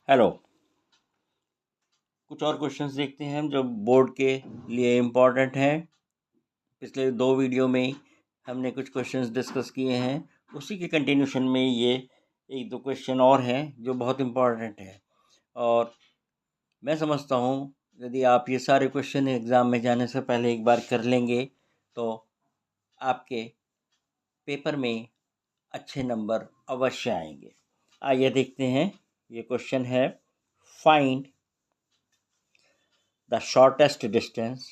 Hello. कुछ और questions देखते हैं हम जो बोर्ड के लिए इम्पॉर्टेंट हैं। पिछले 2 वीडियो में हमने कुछ क्वेश्चंस डिस्कस किए हैं, उसी के कंटिन्यूशन में ये 1-2 क्वेश्चन और हैं जो बहुत इम्पॉर्टेंट है। और मैं समझता हूँ यदि आप ये सारे क्वेश्चन एग्ज़ाम में जाने से पहले एक बार कर लेंगे तो आपके पेपर में अच्छे नंबर अवश्य आएंगे। आइए देखते हैं। ये क्वेश्चन है, find the shortest distance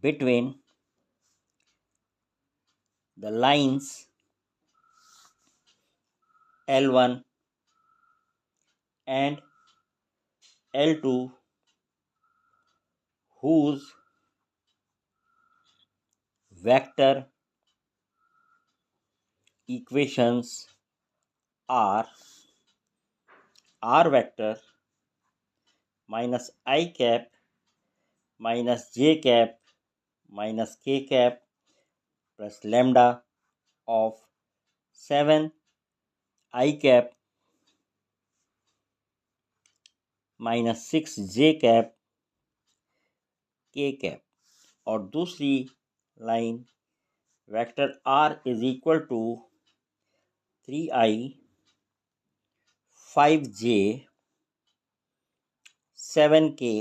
between the lines L1 and L2 whose vector equations are r vector minus I cap minus j cap minus k cap plus lambda of 7 I cap minus 6 j cap k cap। और दूसरी line vector r is equal to 3i 5j 7k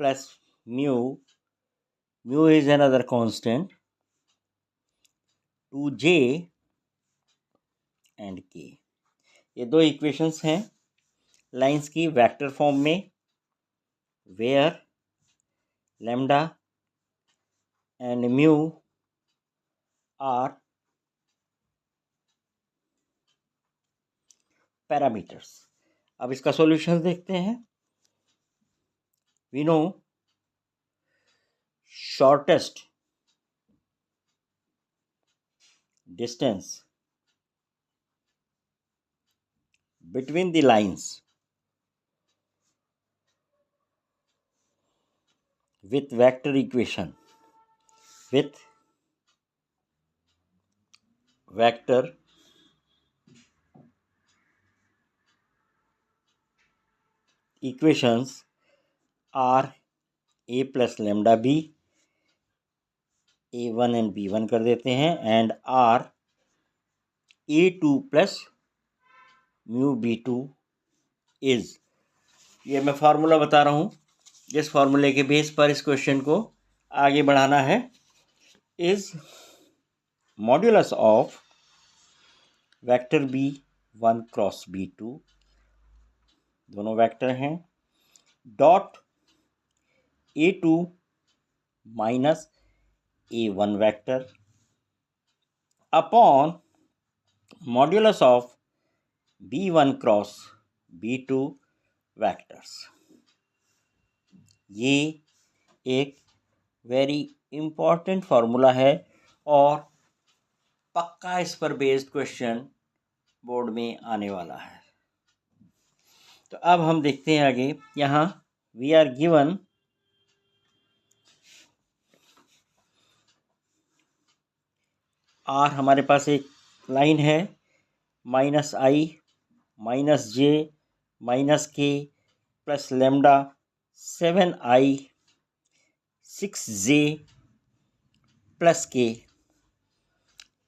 plus mu is another constant 2j and k। ये 2 equations हैं lines की vector form में, where lambda and mu are parameters. अब इसका solution देखते हैं। We know shortest distance between the lines with vector equation equations are a plus lambda b, a1 and b1 कर देते हैं, and r a2 plus mu b2 is. ये मैं formula बता रहा हूँ जिस फार्मूले के बेस पर इस क्वेश्चन को आगे बढ़ाना है। Is modulus of vector b1 cross b2, दोनों वेक्टर हैं, dot a2 minus a1 vector upon modulus of b1 cross b2 vectors. ये एक वेरी इम्पॉर्टेंट फार्मूला है और पक्का इस पर बेस्ड क्वेश्चन बोर्ड में आने वाला है। तो अब हम देखते हैं आगे। यहाँ वी आर गिवन आर, हमारे पास एक लाइन है minus i minus j minus k plus lambda 7i 6j plus k.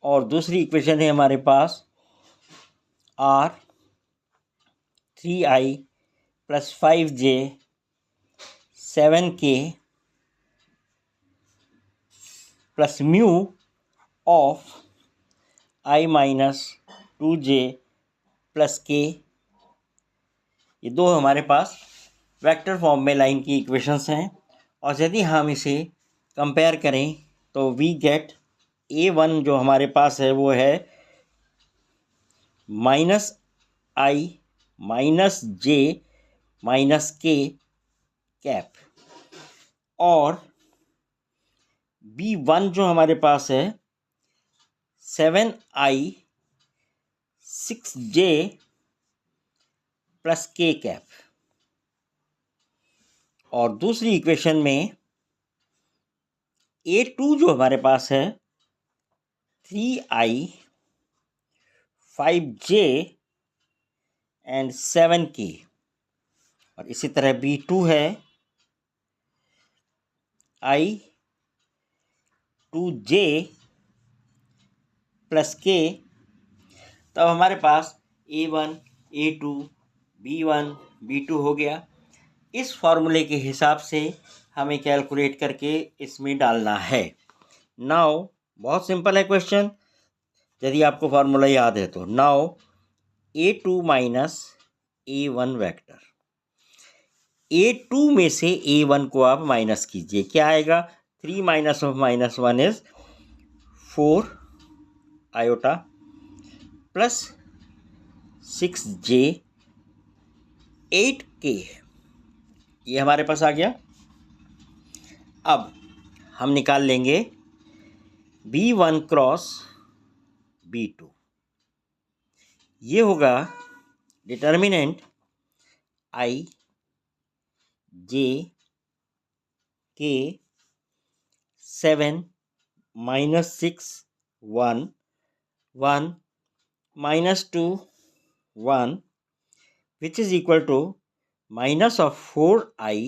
और दूसरी इक्वेशन है हमारे पास r 3i plus 5j 7k plus mu of i minus 2j plus k. ये दो हमारे पास वेक्टर फॉर्म में लाइन की इक्वेशंस हैं, और यदि हम इसे कंपेयर करें तो वी गेट a1 जो हमारे पास है वो है minus i minus j minus के कैप, और b1 जो हमारे पास है 7i 6j प्लस के कैप। और दूसरी इक्वेशन में a2 जो हमारे पास है 3i 5j एंड 7k। और इसी तरह B2 है i 2j प्लस k। तब हमारे पास A1 A2 B1 B2 हो गया। इस फॉर्मूले के हिसाब से हमें कैलकुलेट करके इसमें डालना है। नाउ बहुत सिंपल है क्वेश्चन, यदि आपको फार्मूला याद है तो। Now A2 minus A1 vector, A2 में से A1 को आप माइनस कीजिए, क्या आएगा? 3 minus of -1 is 4 iota plus 6j 8k, ये हमारे पास आ गया। अब हम निकाल लेंगे B1 क्रॉस B2। ये होगा determinant i j k 7 minus 6 1 1 minus 2 1 which is equal to minus of 4i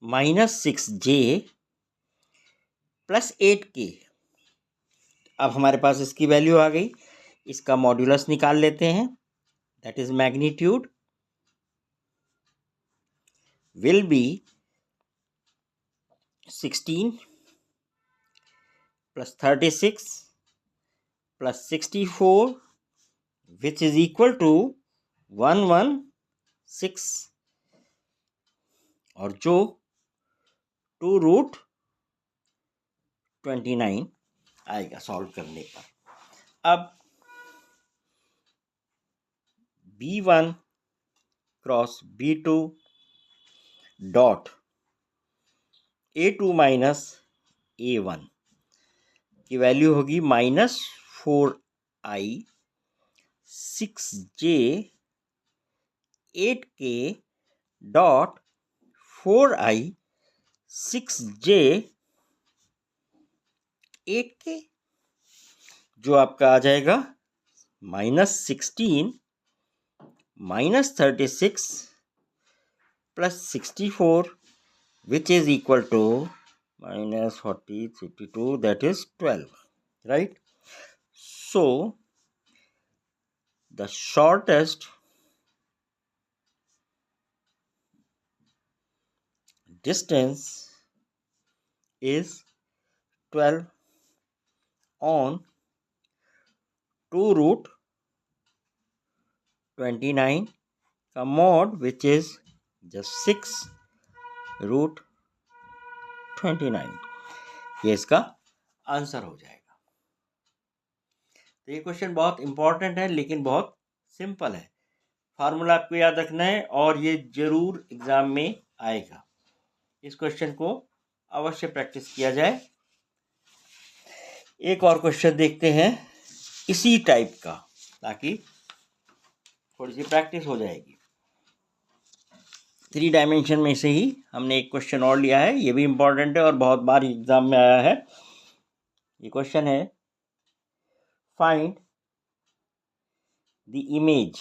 minus 6j plus 8k। अब हमारे पास इसकी वैल्यू आ गई, इसका मॉड्यूलस निकाल लेते हैं, that is magnitude will be 16 plus 36 plus 64 which is equal to 116, और जो 2√29 आएगा सॉल्व करने पर। अब B1 cross B2 dot A2 minus A1 की वैल्यू होगी -4i 6j 8k dot 4i 6j 8k, जो आपका आ जाएगा -16 minus 36 plus 64 which is equal to minus 40 52, that is 12, right? So the shortest distance is 12 on 2√29 का mod, which is just 6√29। ये इसका answer हो जाएगा। तो ये क्वेश्चन बहुत इंपॉर्टेंट है लेकिन बहुत सिंपल है। फार्मूला आपको याद रखना है और ये जरूर एग्जाम में आएगा। इस क्वेश्चन को अवश्य प्रैक्टिस किया जाए। एक और क्वेश्चन देखते हैं इसी टाइप का, ताकि थोड़ी सी प्रैक्टिस हो जाएगी। 3 डायमेंशन में से ही हमने एक क्वेश्चन और लिया है, ये भी इम्पोर्टेंट है और बहुत बार एग्जाम में आया है। ये क्वेश्चन है, find the image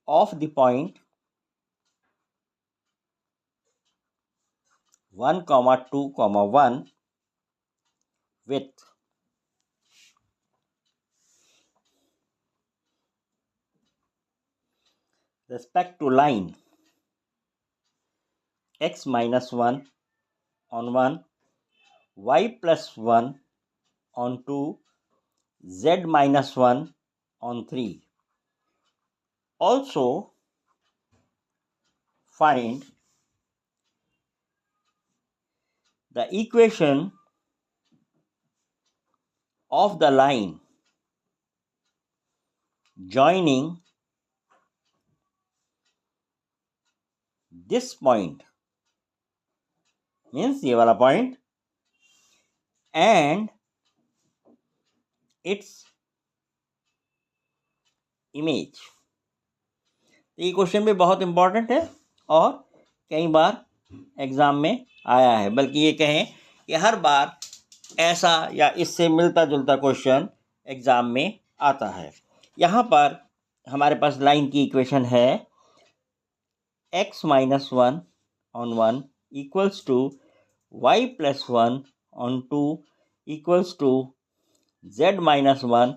of the point 1, 2, 1 with respect to line x minus 1 on 1, y plus 1 on 2, z minus 1 on 3. Also find the equation of the line joining this point, means ये वाला point, and its image। ये question भी बहुत important है और कई बार exam में आया है, बल्कि ये कहें कि हर बार ऐसा या इससे मिलता जुलता क्वेश्चन एग्ज़ाम में आता है। यहाँ पर हमारे पास लाइन की इक्वेशन है x minus 1 on 1 equals to y plus 1 on 2 equals to z minus 1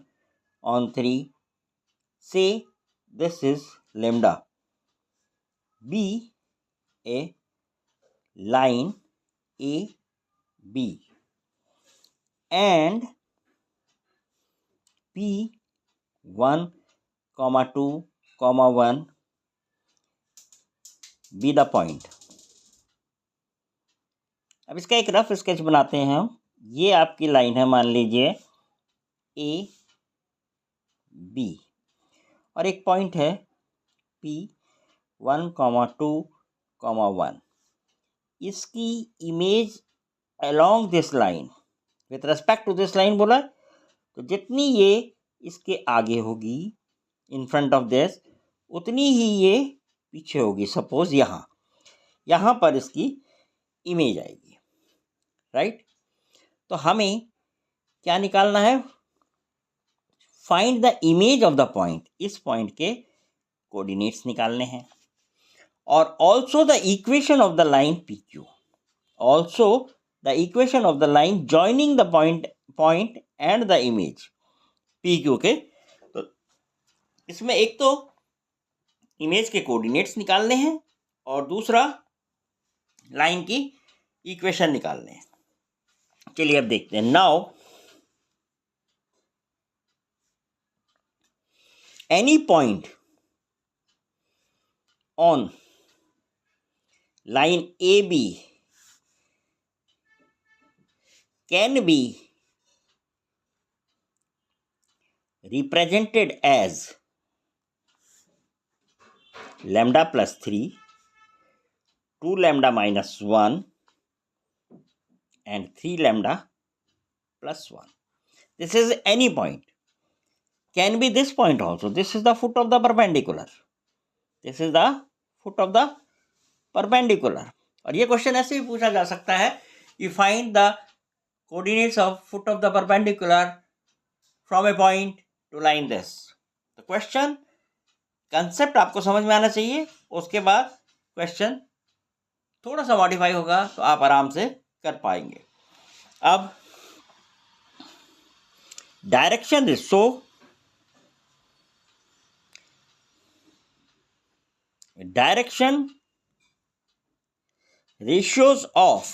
on 3. Say this is lambda. Be a line A B and P 1, 2, 1 be the point. अब इसका एक रफ स्केच बनाते हैं हम। ये आपकी लाइन है, मान लीजिए ए बी, और एक पॉइंट है P 1, 2, 1। इसकी image along this line with respect to this line बोला, तो जितनी ये इसके आगे होगी इन फ्रंट ऑफ दिस, उतनी ही ये पीछे होगी। सपोज यहाँ पर इसकी इमेज आएगी, राइट। तो हमें क्या निकालना है? Find the image of the point. इस पॉइंट के कोऑर्डिनेट्स निकालने हैं, और also the equation of the line P Q, also the equation of the line joining the point and the image P Q के। तो इसमें एक तो इमेज के कोऑर्डिनेट्स निकालने हैं और दूसरा लाइन की इक्वेशन निकालने हैं। चलिए अब देखते हैं। Now any point on line A B can be represented as lambda plus 3, 2 lambda minus 1 and 3 lambda plus 1. This is any point. Can be this point also. This is the foot of the perpendicular. This is the foot of the perpendicular. और ये question ऐसे भी पूछा जा सकता है, you find the coordinates of foot of the perpendicular from a point to line this. तो question concept आपको समझ में आना चाहिए, उसके बाद क्वेश्चन थोड़ा सा मॉडिफाई होगा तो आप आराम से कर पाएंगे। अब direction so direction ratios of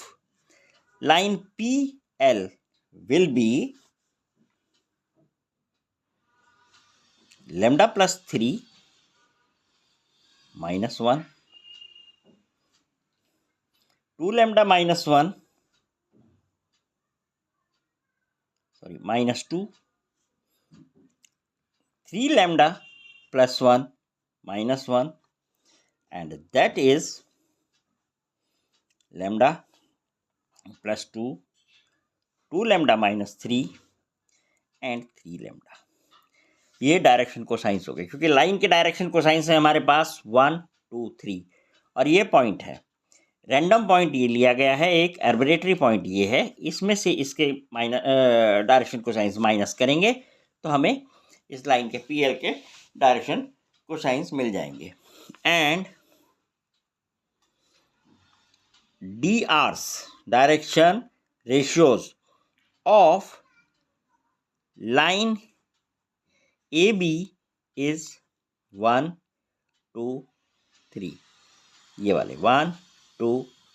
line PL will be lambda plus 3 minus 1, 2 lambda minus 1, minus 2, 3 lambda plus 1 minus 1, and that is lambda plus 2, 2 lambda minus 3 and 3 lambda. ये डायरेक्शन कोसाइंस हो गई, क्योंकि लाइन के डायरेक्शन कोसाइंस है हमारे पास 1, 2, 3, और ये point है रैंडम पॉइंट, ये लिया गया है एक आर्बिट्रेरी पॉइंट ये है, इसमें से इसके डायरेक्शन कोसाइंस माइनस करेंगे तो हमें इस लाइन के पीएल के डायरेक्शन कोसाइंस मिल जाएंगे। And D R's direction ratios of line AB is 1, 2, 3, ये वाले 1, 2,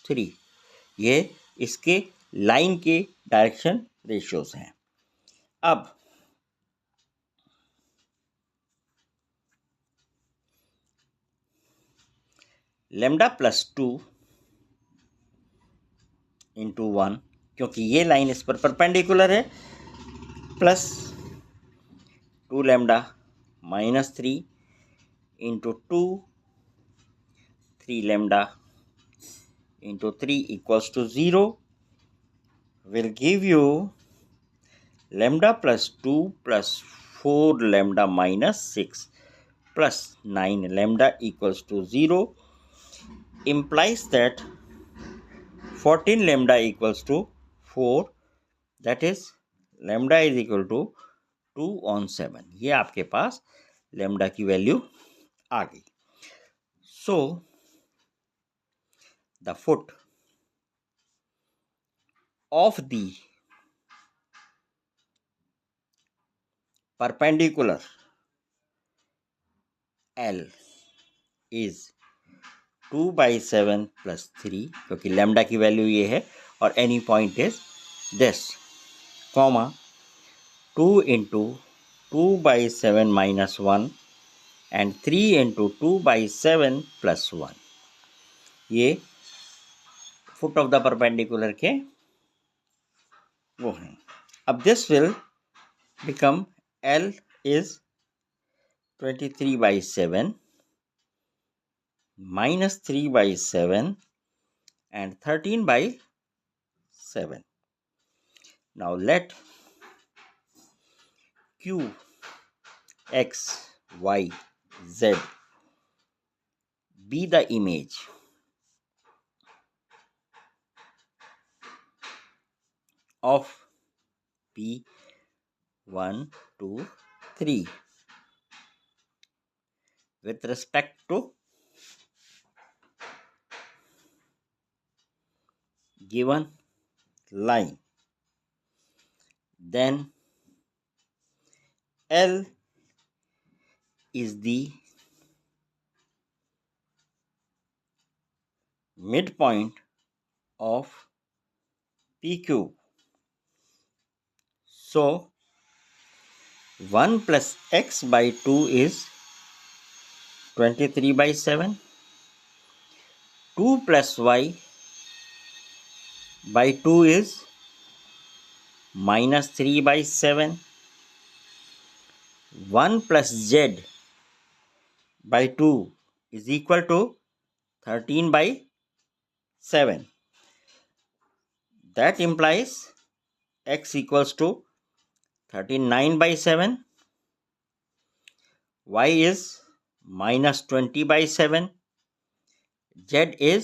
3, ये इसके लाइन के डायरेक्शन रेशियोज हैं। अब लैम्डा प्लस 2 इंटू 1, क्योंकि ये लाइन इस पर परपेंडिकुलर है, plus 2 lambda minus 3 into 2, 3 lambda into 3 equals to 0 will give you lambda plus 2 plus 4 lambda minus 6 plus 9 lambda equals to 0, implies that 14 lambda equals to 4. That is lambda is equal to 2/7। ये आपके पास lambda की value आ गई। So the foot of the perpendicular L इज 2/7 + 3, क्योंकि lambda की value ये है और any point is this, comma 2 × 2/7 - 1 and 3 × 2/7 + 1। ये फुट ऑफ द परपेंडिकुलर के वो हैं। अब this will become L is 23/7 minus 3/7 and 13/7. Now let Q, X, Y, Z be the image of P 1, 2, 3 with respect to given line. Then L is the midpoint of PQ. So 1 plus X by 2 is 23/7. 2 plus Y by 2 is minus 3/7. 1 plus Z by 2 is equal to 13/7. That implies X equals to 39/7. Y is minus 20/7. Z is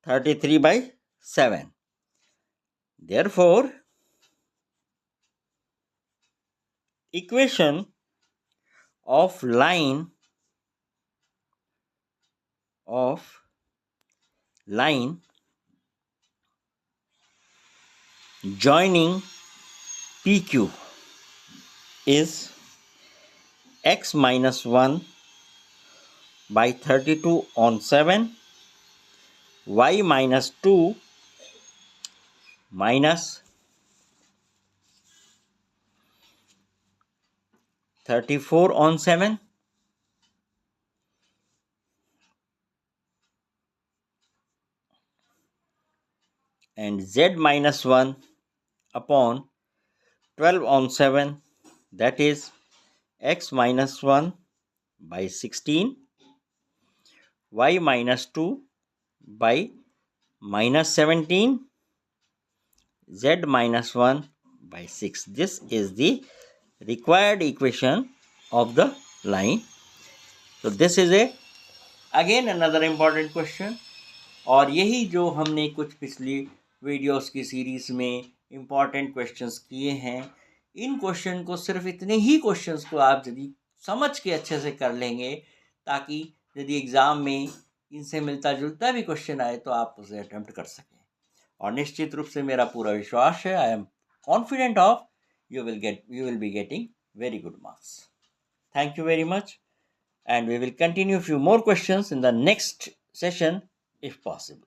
33/7. Therefore, equation of line joining PQ is X minus 1 by 32/7, Y minus 2 minus 34/7, and Z minus 1 upon 12/7, that is X minus 1 by 16, Y minus 2 by minus 17, Z minus 1 by 6. This is the required equation of the line. So this is again another important question, और यही जो हमने कुछ पिछली videos की series में important questions किए हैं, इन क्वेश्चन को सिर्फ इतने ही क्वेश्चंस को आप यदि समझ के अच्छे से कर लेंगे, ताकि यदि एग्ज़ाम में इनसे मिलता जुलता भी क्वेश्चन आए तो आप उसे अटेम्प्ट कर सकें। और निश्चित रूप से मेरा पूरा विश्वास है, I am confident of you will be getting very good marks. Thank you very much, and we will continue few more questions in the next session if possible.